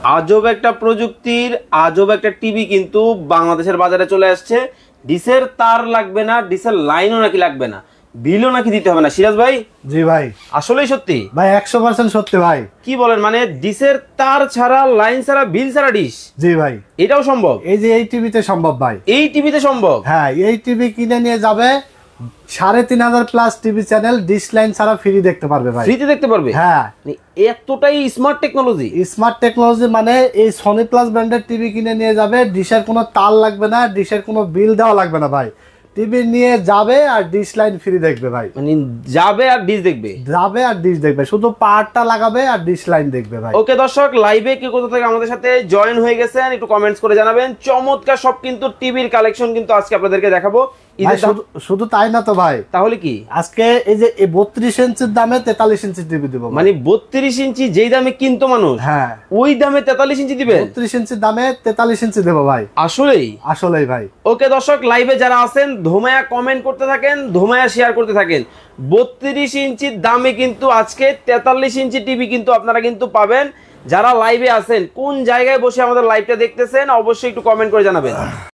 আজব একটা প্রযুক্তির আজব একটা টিভি কিন্তু বাংলাদেশের বাজারে চলে আসছে। ডিসের তার লাগবে না, ডিসের লাইনও নাকি লাগবে না, বিলও নাকি দিতে হবে না। সিরাজ ভাই, জি ভাই, আসলেই সত্যি ভাই 100% সত্যি ভাই। কি বলেন, মানে ডিসের তার ছাড়া, লাইন ছাড়া, বিল ছাড়া ডিশ? জি ভাই, এটাও সম্ভব? এই যে এই টিভিতে সম্ভব ভাই। এই টিভিতে সম্ভব? হ্যাঁ, এই টিভি কিনে নিয়ে যাবে 3500 plus TV channel dish line ছাড়া ফ্রি দেখতে পারবে ভাই। ফ্রিতে দেখতে পারবে? হ্যাঁ, এতটাই স্মার্ট টেকনোলজি। স্মার্ট টেকনোলজি মানে এই সনি প্লাস ব্র্যান্ডের টিভি কিনে নিয়ে যাবে, ডিশের কোনো তার লাগবে না, ডিশের কোনো বিল দেওয়া লাগবে না ভাই। টিভি নিয়ে যাবে আর ডিশ লাইন ফ্রি দেখবে ভাই। মানে যাবে আর ডিশ দেখবে? যাবে আর ডিশ দেখবে, শুধু পাওয়ারটা লাগাবে আর ডিশ লাইন দেখবে ভাই। ওকে দর্শক, লাইভে কি কোথা থেকে আমাদের সাথে জয়েন হয়ে গেছেন একটু কমেন্টস করে জানাবেন। চমৎকার সব কিন্তু টিভির কালেকশন কিন্তু আজকে আপনাদেরকে দেখাবো। শুধু তাই না তো ভাই, তাহলে কি আজকে এই যে 32 ইঞ্চির দামে 43 ইঞ্চি টিভি দিব। মানে 32 ইঞ্চি যেই দামে কিনতো মানুষ, হ্যাঁ, ওই দামে 43 ইঞ্চি দিবে? 32 ইঞ্চির দামে 43 ইঞ্চি দেবো ভাই। আসলেই ভাই। ওকে দর্শক, লাইভে যারা আছেন ধুমায়া কমেন্ট করতে থাকেন, ধুমায়া শেয়ার করতে থাকেন। 32 ইঞ্চির দামে কিন্তু আজকে 43 ইঞ্চি টিভি কিন্তু আপনারা কিন্তু পাবেন। যারা লাইভে আছেন, কোন জায়গায় বসে আমাদের লাইভটা দেখতেছেন অবশ্যই একটু কমেন্ট করে জানাবেন।